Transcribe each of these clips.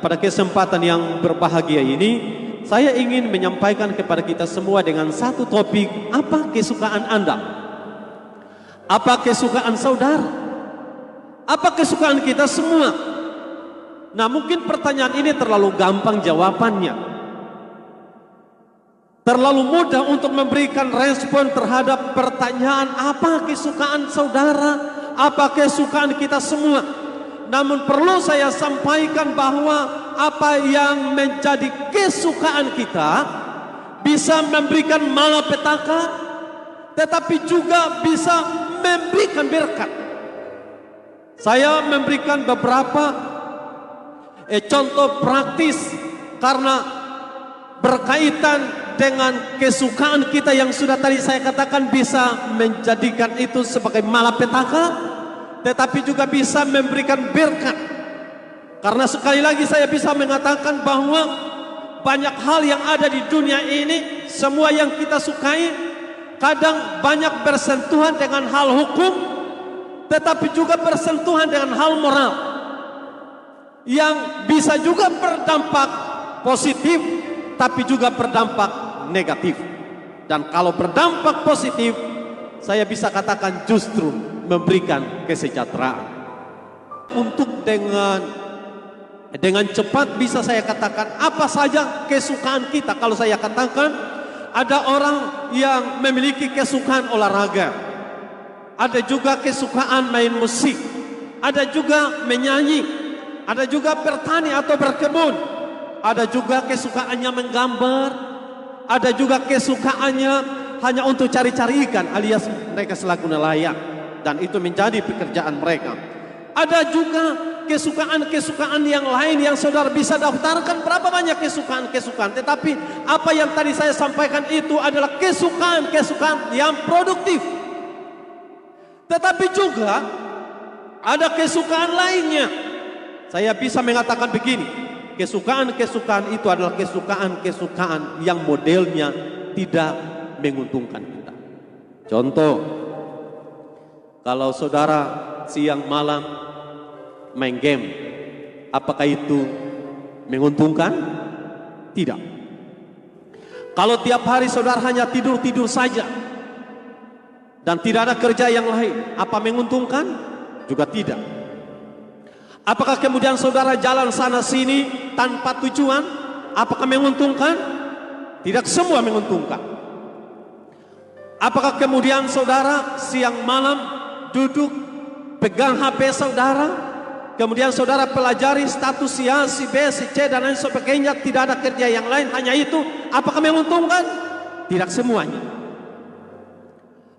pada kesempatan yang berbahagia ini, saya ingin menyampaikan kepada kita semua dengan satu topik, apa kesukaan Anda? Apa kesukaan saudara? Apa kesukaan kita semua? Nah, mungkin pertanyaan ini terlalu gampang jawabannya. Terlalu mudah untuk memberikan respon terhadap pertanyaan apa kesukaan saudara, apa kesukaan kita semua. Namun perlu saya sampaikan bahwa apa yang menjadi kesukaan kita bisa memberikan malapetaka, tetapi juga bisa memberikan berkat. Saya memberikan beberapa contoh praktis karena berkaitan dengan kesukaan kita yang sudah tadi saya katakan bisa menjadikan itu sebagai malapetaka, tetapi juga bisa memberikan berkat. Karena sekali lagi saya bisa mengatakan bahwa banyak hal yang ada di dunia ini, semua yang kita sukai, kadang banyak bersentuhan dengan hal hukum, tetapi juga bersentuhan dengan hal moral, yang bisa juga berdampak positif, tapi juga berdampak negatif. Dan kalau berdampak positif, saya bisa katakan justru memberikan kesejahteraan. Untuk dengan cepat bisa saya katakan apa saja kesukaan kita. Kalau saya katakan ada orang yang memiliki kesukaan olahraga, ada juga kesukaan main musik, ada juga menyanyi, ada juga bertani atau berkebun, ada juga kesukaannya menggambar, ada juga kesukaannya hanya untuk cari-cari ikan alias mereka selaku nelayan, dan itu menjadi pekerjaan mereka. Ada juga kesukaan-kesukaan yang lain yang saudara bisa daftarkan berapa banyak kesukaan-kesukaan, tetapi apa yang tadi saya sampaikan itu adalah kesukaan-kesukaan yang produktif. Tetapi juga ada kesukaan lainnya. Saya bisa mengatakan begini, kesukaan-kesukaan itu adalah kesukaan-kesukaan yang modelnya tidak menguntungkan kita. Contoh, kalau saudara siang malam main game, apakah itu menguntungkan? Tidak. Kalau tiap hari saudara hanya tidur-tidur saja dan tidak ada kerja yang lain, apa menguntungkan? Juga tidak. Apakah kemudian saudara jalan sana sini tanpa tujuan, apakah menguntungkan? Tidak semua menguntungkan. Apakah kemudian saudara siang malam duduk pegang HP saudara, kemudian saudara pelajari status si B, si C dan lain sebagainya, tidak ada kerja yang lain, hanya itu, apakah menguntungkan? Tidak semuanya.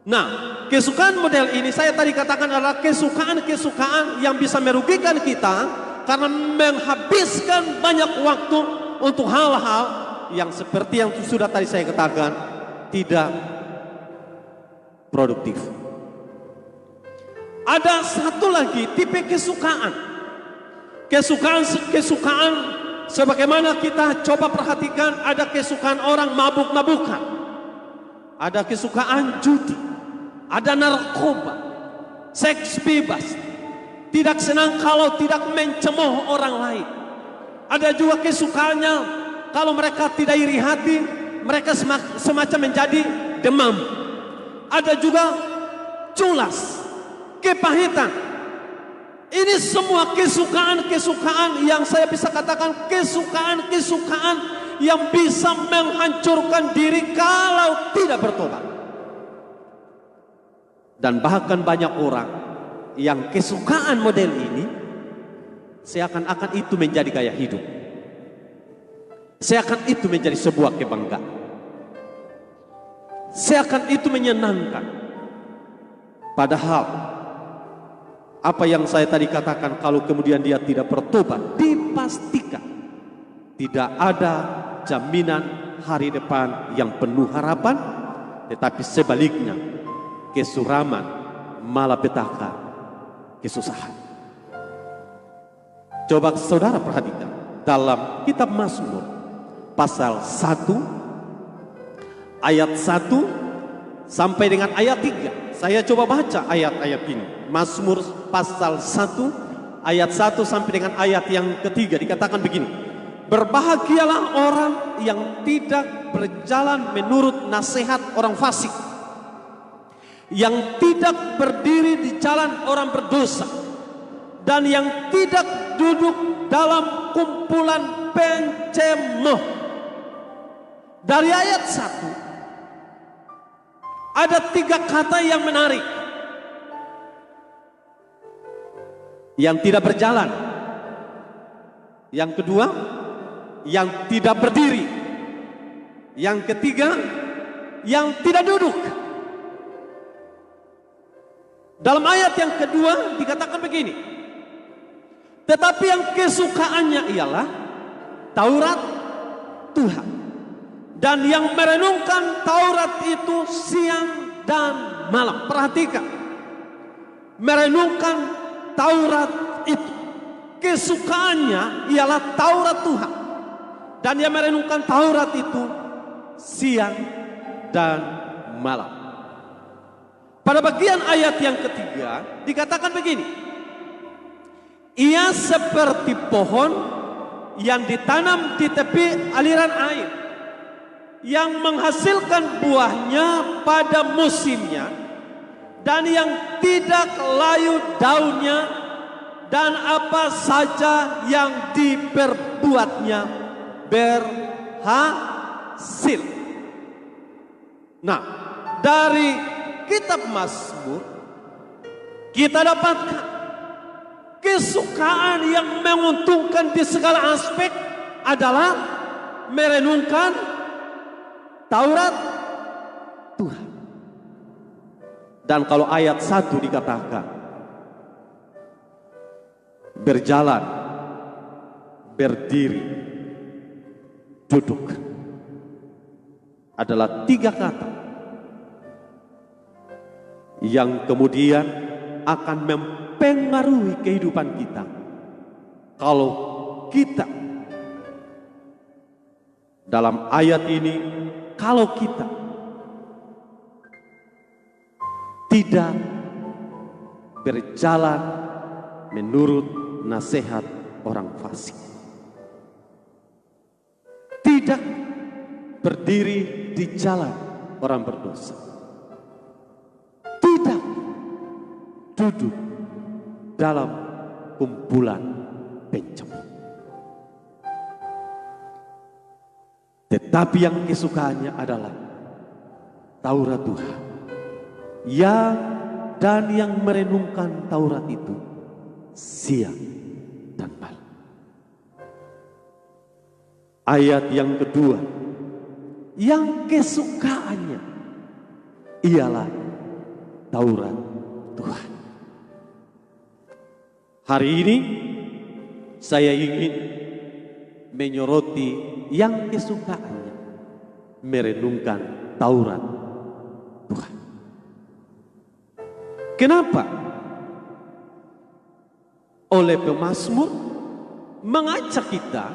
Nah, kesukaan model ini saya tadi katakan adalah kesukaan-kesukaan yang bisa merugikan kita karena menghabiskan banyak waktu untuk hal-hal yang seperti yang sudah tadi saya katakan tidak produktif. Ada satu lagi tipe kesukaan. Kesukaan sebagaimana kita coba perhatikan, ada kesukaan orang mabuk-mabukan, ada kesukaan judi, ada narkoba, seks bebas, tidak senang kalau tidak mencemooh orang lain. Ada juga kesukaannya kalau mereka tidak iri hati, mereka semacam menjadi demam. Ada juga culas, kepahitan. Ini semua kesukaan-kesukaan yang saya bisa katakan kesukaan-kesukaan yang bisa menghancurkan diri kalau tidak bertobat. Dan bahkan banyak orang yang kesukaan model ini seakan-akan itu menjadi gaya hidup, seakan itu menjadi sebuah kebanggaan, seakan itu menyenangkan. Padahal apa yang saya tadi katakan, kalau kemudian dia tidak bertobat, dipastikan tidak ada jaminan hari depan yang penuh harapan, tetapi sebaliknya kesuraman, malapetaka, kesusahan. Coba saudara perhatikan dalam kitab Mazmur pasal 1 ayat 1 sampai dengan ayat 3. Saya coba baca ayat-ayat ini. Mazmur pasal 1 ayat 1 sampai dengan ayat yang ketiga dikatakan begini. Berbahagialah orang yang tidak berjalan menurut nasihat orang fasik, yang tidak berdiri di jalan orang berdosa, dan yang tidak duduk dalam kumpulan pencemooh. Dari ayat 1 ada 3 kata yang menarik. Yang tidak berjalan. Yang kedua, yang tidak berdiri. Yang ketiga, yang tidak duduk. Dalam ayat yang kedua dikatakan begini. Tetapi yang kesukaannya ialah Taurat Tuhan. Dan yang merenungkan Taurat itu siang dan malam. Perhatikan. Merenungkan Taurat itu. Kesukaannya ialah Taurat Tuhan. Dan yang merenungkan Taurat itu siang dan malam. Pada bagian ayat yang ketiga dikatakan begini. Ia seperti pohon yang ditanam di tepi aliran air, yang menghasilkan buahnya pada musimnya, dan yang tidak layu daunnya, dan apa saja yang diperbuatnya berhasil. Nah, dari kitab Mazmur kita dapatkan kesukaan yang menguntungkan di segala aspek adalah merenungkan Taurat Tuhan. Dan kalau ayat 1 dikatakan berjalan, berdiri, duduk, adalah 3 kata yang kemudian akan mempengaruhi kehidupan kita. Kalau kita dalam ayat ini, kalau kita tidak berjalan menurut nasihat orang fasik, tidak berdiri di jalan orang berdosa, tidak duduk dalam kumpulan pencemooh, tetapi yang kesukaannya adalah Taurat Tuhan, dan yang merenungkan Taurat itu siang dan malam. Ayat yang kedua, yang kesukaannya ialah Taurat Tuhan. Hari ini saya ingin menyoroti yang kesukaannya merenungkan Taurat Tuhan. Kenapa? Oleh pemazmur mengajak kita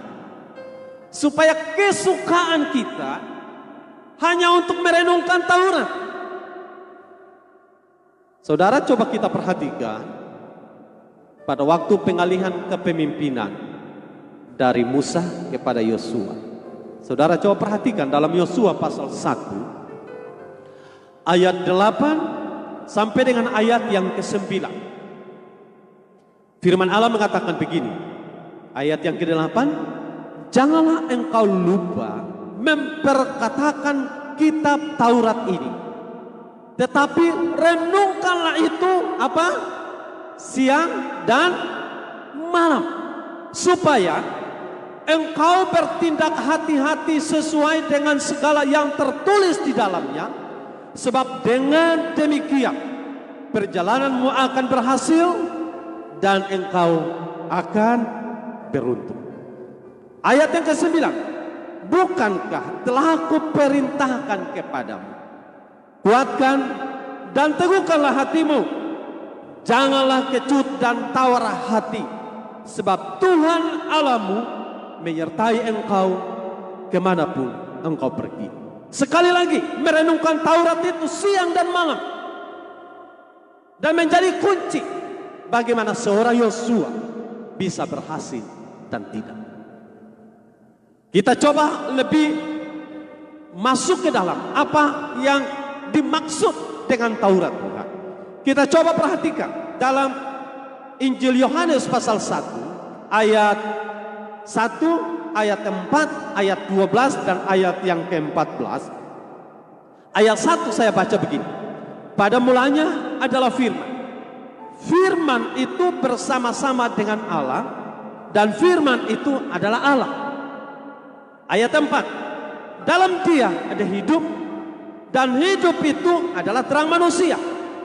supaya kesukaan kita hanya untuk merenungkan Taurat. Saudara, coba kita perhatikan pada waktu pengalihan kepemimpinan dari Musa kepada Yosua. Saudara coba perhatikan dalam Yosua pasal 1 ayat 8 sampai dengan ayat yang ke-9. Firman Allah mengatakan begini. Ayat yang ke-8, janganlah engkau lupa memperkatakan kitab Taurat ini, tetapi renungkanlah itu apa? Siang dan malam, supaya engkau bertindak hati-hati sesuai dengan segala yang tertulis di dalamnya. Sebab dengan demikian perjalananmu akan berhasil dan engkau akan beruntung. Ayat yang ke-9, bukankah telah kuperintahkan kepadamu, kuatkan dan teguhkanlah hatimu, janganlah kecut dan tawar hati, sebab Tuhan Allahmu menyertai engkau kemanapun engkau pergi. Sekali lagi, merenungkan Taurat itu siang dan malam, dan menjadi kunci bagaimana seorang Yosua bisa berhasil dan tidak. Kita coba lebih masuk ke dalam apa yang dimaksud dengan Taurat Tuhan. Kita coba perhatikan dalam Injil Yohanes pasal 1 ayat 1, ayat 4, ayat 12 dan ayat yang ke-14. Ayat 1 saya baca begini. Pada mulanya adalah firman. Firman itu bersama-sama dengan Allah dan firman itu adalah Allah. Ayat 4. Dalam Dia ada hidup dan hidup itu adalah terang manusia.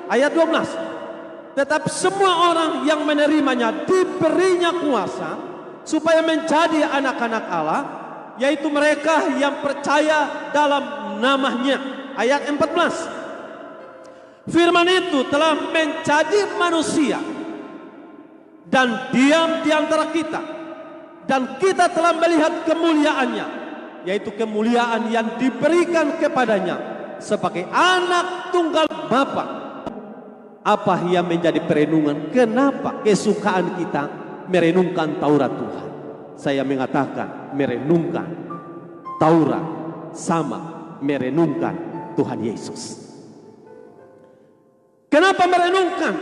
Ayat 12. Tetapi semua orang yang menerimanya diberinya kuasa supaya menjadi anak-anak Allah, yaitu mereka yang percaya dalam namanya. Ayat 14. Firman itu telah menjadi manusia dan diam di antara kita, dan kita telah melihat kemuliaannya, yaitu kemuliaan yang diberikan kepadanya sebagai anak tunggal Bapa. Apa yang menjadi perenungan? Kenapa kesukaan kita merenungkan Taurat Tuhan? Saya mengatakan merenungkan Taurat sama merenungkan Tuhan Yesus. Kenapa merenungkan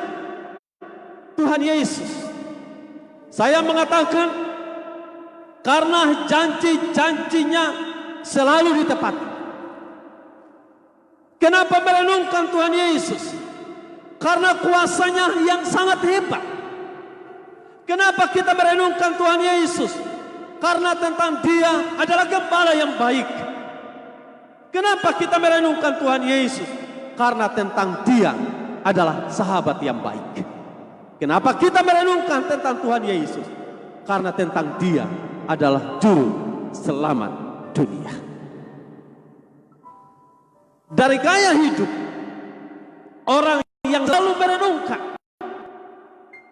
Tuhan Yesus? Saya mengatakan karena janji-janjinya selalu ditepati. Kenapa merenungkan Tuhan Yesus? Karena kuasanya yang sangat hebat. Kenapa kita merenungkan Tuhan Yesus? Karena tentang Dia adalah gembala yang baik. Kenapa kita merenungkan Tuhan Yesus? Karena tentang Dia adalah sahabat yang baik. Kenapa kita merenungkan tentang Tuhan Yesus? Karena tentang Dia adalah juru selamat dunia. Dari gaya hidup orang yang selalu merenungkan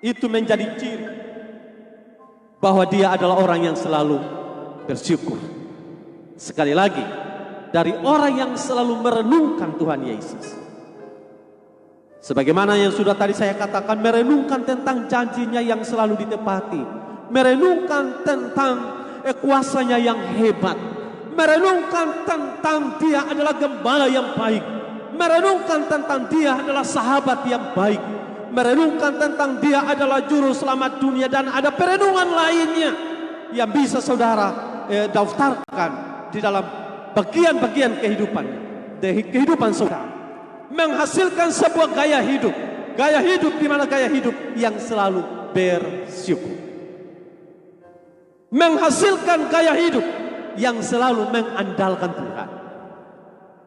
itu menjadi ciri bahwa dia adalah orang yang selalu bersyukur. Sekali lagi, dari orang yang selalu merenungkan Tuhan Yesus. Sebagaimana yang sudah tadi saya katakan, merenungkan tentang janjinya yang selalu ditepati, merenungkan tentang kuasanya yang hebat, merenungkan tentang Dia adalah gembala yang baik, merenungkan tentang Dia adalah sahabat yang baik, merenungkan tentang Dia adalah juru selamat dunia, dan ada perenungan lainnya yang bisa saudara daftarkan di dalam bagian-bagian kehidupan saudara. Menghasilkan sebuah gaya hidup di mana gaya hidup yang selalu bersyukur, menghasilkan gaya hidup yang selalu mengandalkan Tuhan,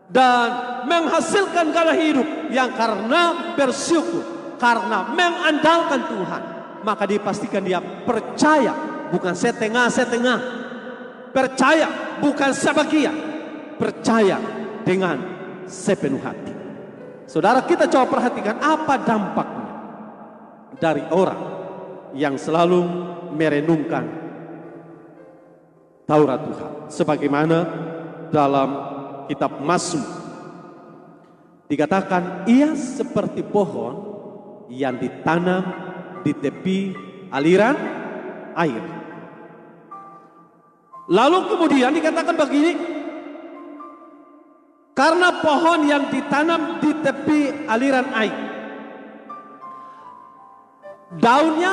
dan menghasilkan gaya hidup yang karena bersyukur, karena mengandalkan Tuhan, maka dipastikan dia percaya bukan setengah-setengah, percaya bukan sebagian, percaya dengan sepenuh hati. Saudara, kita coba perhatikan apa dampaknya dari orang yang selalu merenungkan Taurat Tuhan. Sebagaimana dalam kitab Mazmur dikatakan, ia seperti pohon yang ditanam di tepi aliran air. Lalu kemudian dikatakan begini, karena pohon yang ditanam di tepi aliran air, daunnya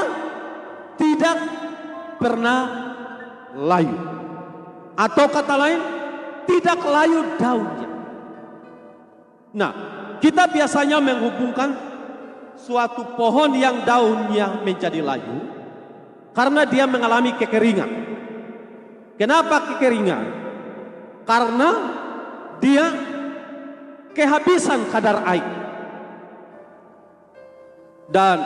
tidak pernah layu, atau kata lain, tidak layu daunnya. Nah, kita biasanya menghubungkan suatu pohon yang daunnya menjadi layu karena dia mengalami kekeringan. Kenapa kekeringan? Karena dia kehabisan kadar air. Dan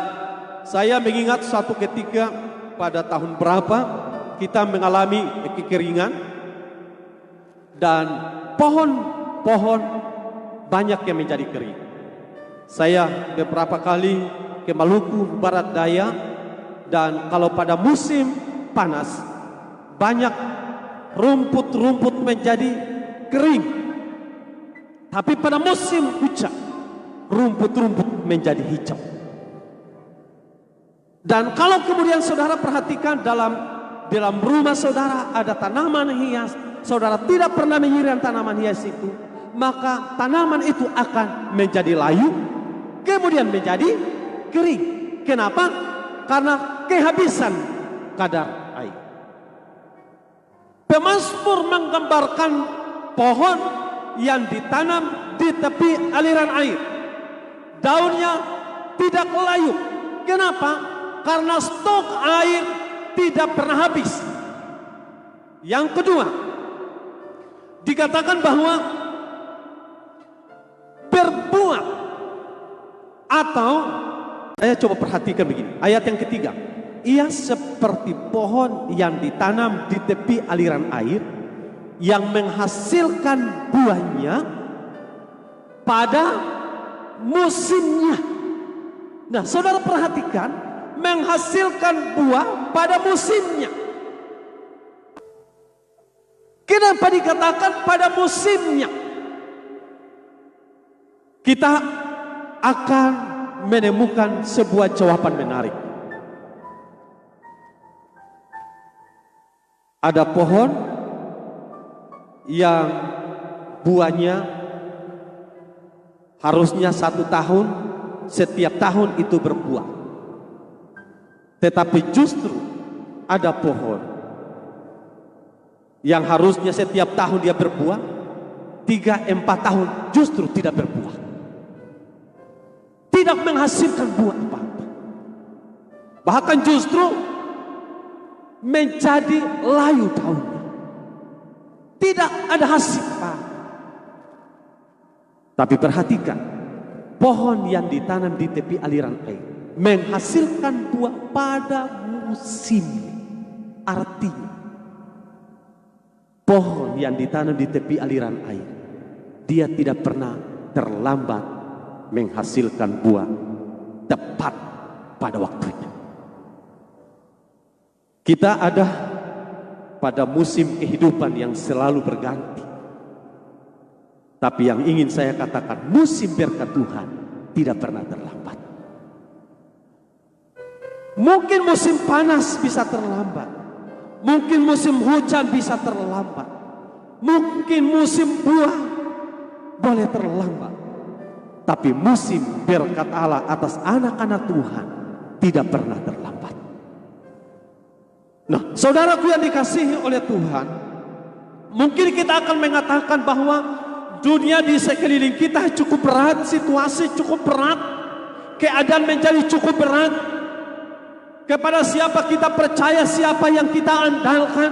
saya mengingat suatu ketika pada tahun berapa kita mengalami kekeringan dan pohon-pohon banyak yang menjadi kering. Saya beberapa kali ke Maluku Barat Daya, dan kalau pada musim panas banyak rumput-rumput menjadi kering. Tapi pada musim hujan, rumput-rumput menjadi hijau. Dan kalau kemudian saudara perhatikan dalam rumah saudara ada tanaman hias, saudara tidak pernah menyiram tanaman hias itu, maka tanaman itu akan menjadi layu, kemudian menjadi kering. Kenapa? Karena kehabisan kadar air. Pemazmur menggambarkan pohon yang ditanam di tepi aliran air. Daunnya tidak layu. Kenapa? Karena stok air tidak pernah habis. Yang kedua, dikatakan bahwa berbuah atau, saya coba perhatikan begini, ayat yang ketiga, ia seperti pohon yang ditanam di tepi aliran air yang menghasilkan buahnya pada musimnya. Nah, saudara perhatikan, menghasilkan buah pada musimnya. Kenapa dikatakan pada musimnya? Kita akan menemukan sebuah jawaban menarik. Ada pohon yang buahnya harusnya 1 tahun, setiap tahun itu berbuah. Tetapi justru ada pohon yang harusnya setiap tahun dia berbuah, 3-4 tahun justru tidak berbuah, tidak menghasilkan buah apa-apa, bahkan justru menjadi layu daunnya, tidak ada hasil apa. Tapi perhatikan, pohon yang ditanam di tepi aliran air menghasilkan buah pada musim. Artinya pohon yang ditanam di tepi aliran air, dia tidak pernah terlambat menghasilkan buah, tepat pada waktunya. Kita ada pada musim kehidupan yang selalu berganti. Tapi yang ingin saya katakan, musim berkat Tuhan tidak pernah terlambat. Mungkin musim panas bisa terlambat, mungkin musim hujan bisa terlambat, mungkin musim buah boleh terlambat, tapi musim berkat Allah atas anak-anak Tuhan tidak pernah terlambat. Nah, saudaraku yang dikasihi oleh Tuhan, mungkin kita akan mengatakan bahwa dunia di sekeliling kita cukup berat, situasi cukup berat, keadaan menjadi cukup berat. Kepada siapa kita percaya, siapa yang kita andalkan.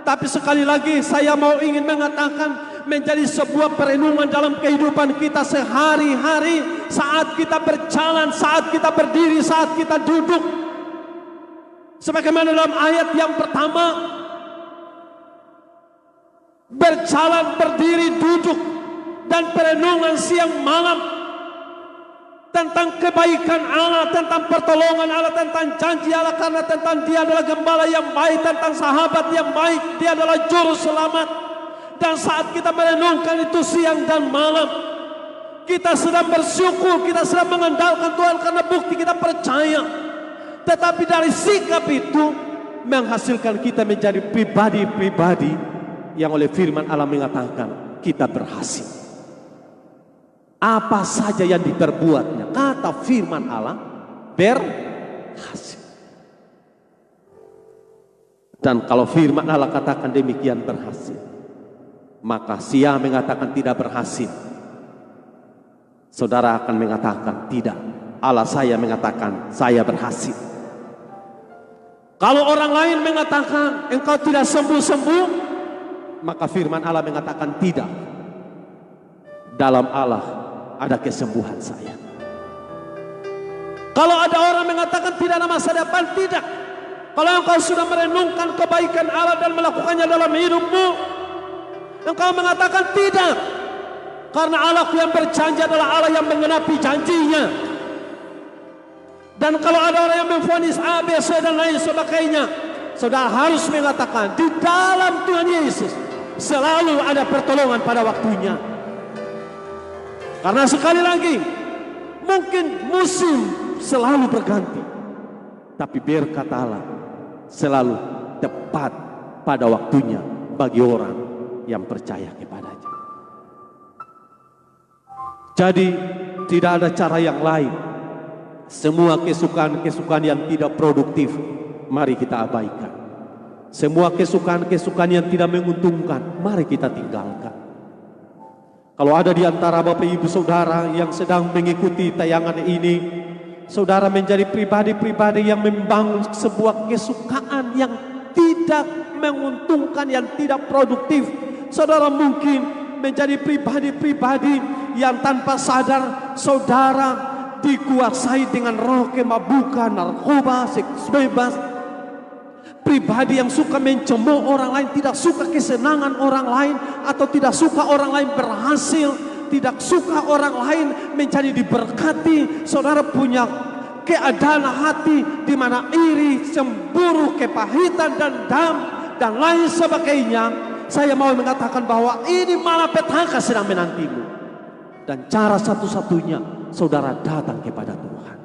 Tapi sekali lagi saya ingin mengatakan, menjadi sebuah perenungan dalam kehidupan kita sehari-hari, saat kita berjalan, saat kita berdiri, saat kita duduk. Sebagaimana dalam ayat yang pertama, berjalan, berdiri, duduk, dan perenungan siang malam tentang kebaikan Allah, tentang pertolongan Allah, tentang janji Allah, karena tentang Dia adalah gembala yang baik, tentang sahabat yang baik, Dia adalah juru selamat. Dan saat kita merenungkan itu siang dan malam, kita sedang bersyukur, kita sedang mengandalkan Tuhan karena bukti kita percaya. Tetapi dari sikap itu menghasilkan kita menjadi pribadi-pribadi yang oleh firman Allah mengatakan kita berhasil. Apa saja yang diperbuatnya, kata firman Allah, berhasil. Dan kalau firman Allah katakan demikian berhasil, maka siapa mengatakan tidak berhasil, saudara akan mengatakan tidak, Allah saya mengatakan saya berhasil. Kalau orang lain mengatakan engkau tidak sembuh-sembuh, maka firman Allah mengatakan tidak, dalam Allah ada kesembuhan saya. Kalau ada orang mengatakan tidak ada masa depan, tidak. Kalau engkau sudah merenungkan kebaikan Allah dan melakukannya dalam hidupmu, engkau mengatakan tidak, karena Allah yang berjanji adalah Allah yang menggenapi janjinya. Dan kalau ada orang yang memvonis A, B, C dan lain sebagainya, saudara harus mengatakan di dalam Tuhan Yesus selalu ada pertolongan pada waktunya. Karena sekali lagi, mungkin musim selalu berganti, Tapi berkat Allah selalu tepat pada waktunya bagi orang yang percaya kepadanya. Jadi tidak ada cara yang lain. Semua kesukaan-kesukaan yang tidak produktif mari kita abaikan. Semua kesukaan-kesukaan yang tidak menguntungkan mari kita tinggalkan. Kalau ada di antara Bapak Ibu Saudara yang sedang mengikuti tayangan ini, saudara menjadi pribadi-pribadi yang membangun sebuah kesukaan yang tidak menguntungkan, yang tidak produktif. Saudara mungkin menjadi pribadi-pribadi yang tanpa sadar saudara dikuasai dengan roh kemabukan, narkoba, seks bebas. Pribadi yang suka mencemooh orang lain, tidak suka kesenangan orang lain, atau tidak suka orang lain berhasil, tidak suka orang lain menjadi diberkati. Saudara punya keadaan hati di mana iri, cemburu, kepahitan, dendam dan lain sebagainya. Saya mau mengatakan bahwa ini malapetaka sedang menantimu. Dan cara satu-satunya saudara datang kepada Tuhan.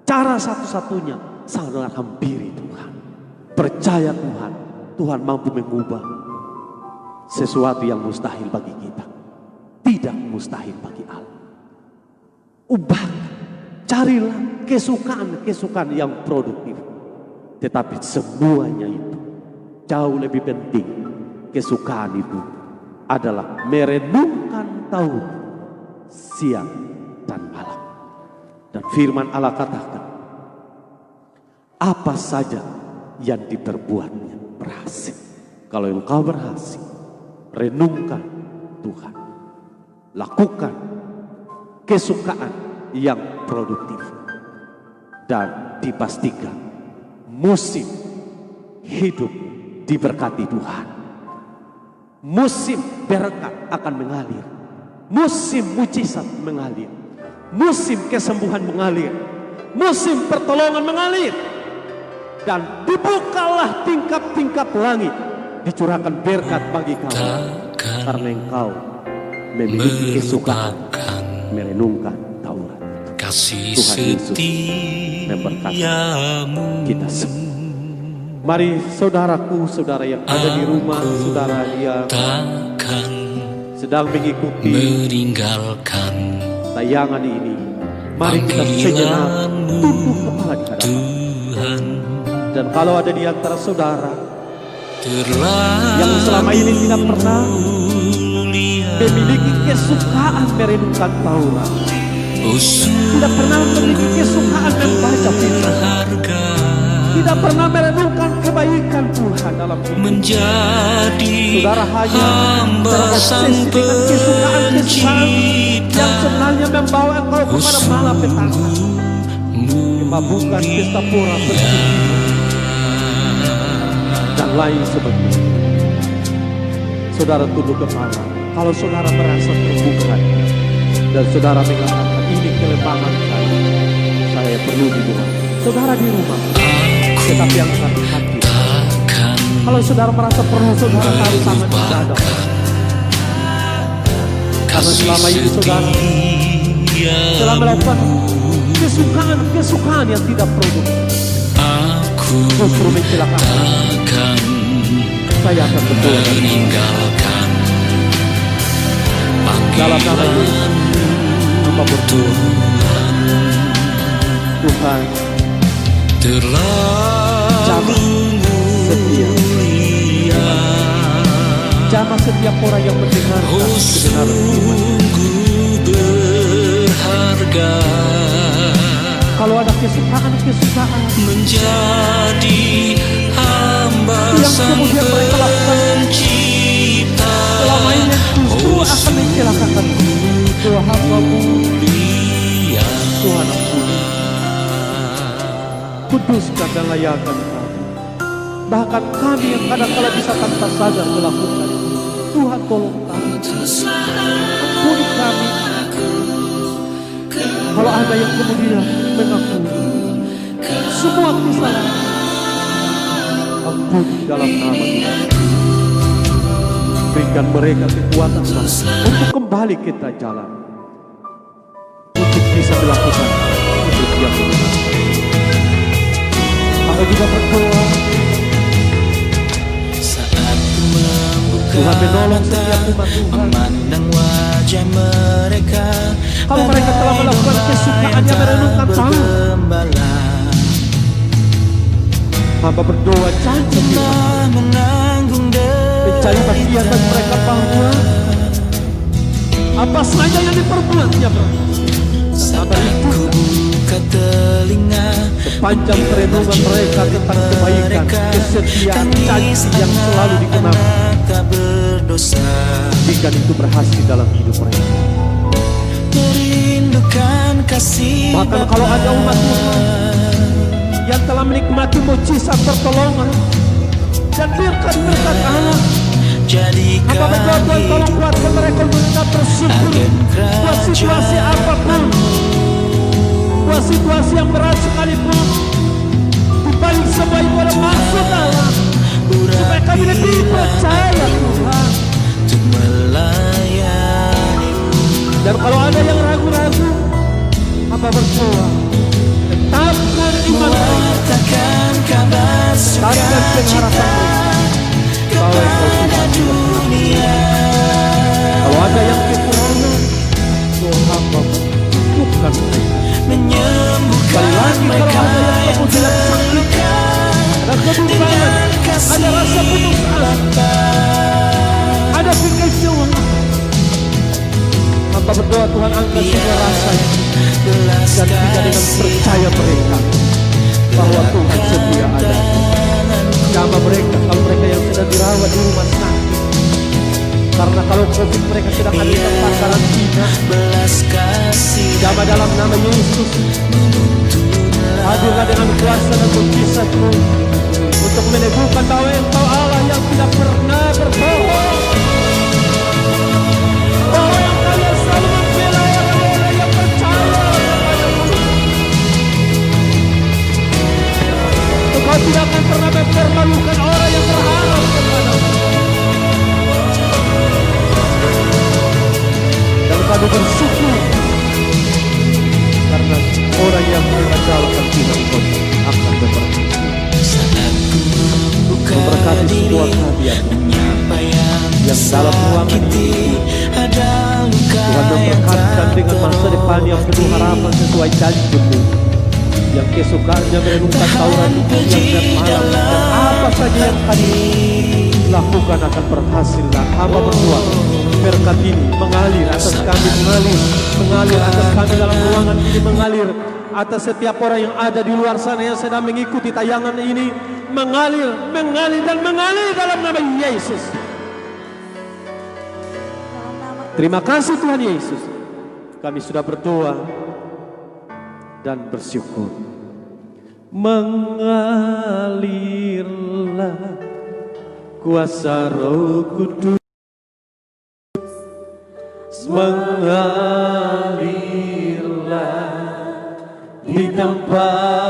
Cara satu-satunya saudara hampiri Tuhan. Percaya Tuhan, Tuhan mampu mengubah sesuatu yang mustahil bagi kita. Tidak mustahil bagi Allah. Ubah, carilah kesukaan-kesukaan yang produktif. Tetapi semuanya itu jauh lebih penting. Kesukaan itu adalah merenungkan Taurat siang dan malam. Dan firman Allah katakan, apa saja yang diperbuatnya berhasil. Kalau engkau berhasil, renungkan Tuhan. Lakukan kesukaan yang produktif. Dan dipastikan musim hidup diberkati Tuhan. Musim berkat akan mengalir. Musim mujizat mengalir. Musim kesembuhan mengalir. Musim pertolongan mengalir. Dan dibukalah tingkap-tingkap langit, dicurahkan berkat bagi kamu, karena engkau memiliki kesukaan merenungkan Taurat. Tuhan Yesus memberkati kita semua. Mari saudaraku, saudara yang ada di rumah, saudara yang sedang mengikuti tayangan ini, mari kita sejenak tunduk kepala di hadapan. Dan kalau ada di antara saudara yang selama ini tidak pernah memiliki kesukaan merenungkan Taurat, tidak pernah memiliki kesukaan membaca firman, tidak pernah merenungkan kebaikan Tuhan dalam hidup, saudara hanya terobsesi dengan kesukaan-kesukaan yang sebenarnya membawa engkau kepada malapetaka, kemabukan, pesta pora, percikan dan lain sebagainya. Saudara tunduk kepala. Kalau saudara merasa terbuka dan saudara mengatakan ini kelemahan saya perlu dibuat. Saudara di rumah, tetapi yang hati. Kalau saudara merasa perlu, saudara harus sangat sadar. Karena selama ini saudara telah melakukan kesukaan yang tidak produktif, justru mencelakakan. Saya akan berdoa dalam nama Yesus, hamba berdoa, Tuhan jamah setiap orang yang mendengarkan kebenaran iman. Kalau ada kesukaan menjadi hamba yang kemudian mereka lakukan selama ini, justru akan mencelakakan Tuhan hamba-Mu. Tuhan ampuni, kuduskan dan layakkan kami. Bahkan kami yang kadang-kala bisa tanpa sadar melakukan, Tuhan tolong kami, ampuni kami. Kalau ada yang kemudian mengakui semua kesalahan, ampuni dalam nama Tuhan. Berikan mereka kekuatan untuk kembali kita jalan, untuk bisa melakukan hidup yang benar. juga berdoa. Saat ku membuka Tuhan menolong mata, setiap umat Tuhan. memandang wajah mereka, Kalau mereka telah melakukan kesukaannya merenungkan Tuhan, bergembala. hamba berdoa janji Telah menanggung mencari bagian bagi mereka bahwa apa saja yang diperbuatnya saat ku buka telinga, sepanjang perenungan mereka tentang kebaikan, kesetiaan, janji yang selalu dikenakan, tak berdosa. jika itu berhasil dalam hidup mereka. Merindukan kasih Bahkan Bapa kalau ada umat Tuhan yang telah menikmati mujizat pertolongan dan berkat-berkat Allah, jadikan apa berdoa Tuhan tolong kuatkan mereka untuk tetap bersyukur buat situasi apapun, buat situasi yang berat sekalipun. Di balik semua itu ada maksud Allah, supaya kami lebih percaya Tuhan. untuk melayani. Dan kalau ada yang ragu-ragu, apa berdoa tetapkan iman mereka, Katakan kabar tetapkan pengharapan mereka bahwa Engkau Tuhan dunia. Kalau ada yang kekurangan, Tuhan hamba bukan mereka. Menyembuhkan Sekali lagi, kalau ada yang kemudian sakit, ada kebimbangan, ada rasa putus asa, ada kekecewaan, hamba berdoa Tuhan angkat semua rasa ini dan tidak dengan percaya mereka bahwa Tuhan setia ada. Sama mereka, kalau mereka yang sedang dirawat di rumah sakit, karena kalau COVID mereka sedang ada di tempat karantina, belas kasih Jama dalam nama Yesus, hadirlah dengan kuasa dan mujizat-Mu untuk meneguhkan bahwa Engkau Allah yang tidak pernah berbohong, bahwa Engkau yang selalu membela orang-orang yang percaya kepada-Mu. Engkau tidak akan pernah mempermalukan orang yang berharap kepada-Mu. Dan kami bersyukur karena orang yang mengandalkan Tuhan pun akan berberkat. saat ku membuka Memberkati diri, semua kehadiran menyapa yang dalam ruangan ini. ada luka Tuhan memberkatkan dengan masa depan yang penuh harapan sesuai janji-Mu, yang kesukaannya merenungkan Taurat itu siang dan malam, dan apa saja yang kami lakukan akan berhasil. Dan hamba berdoa berkat ini mengalir atas kami, mengalir atas kami dalam ruangan ini, mengalir atas setiap orang yang ada di luar sana yang sedang mengikuti tayangan ini, mengalir dan mengalir dalam nama Yesus. Terima kasih Tuhan Yesus, kami sudah berdoa dan bersyukur. Mengalirlah kuasa Roh Kudus, mengalirlah di tempat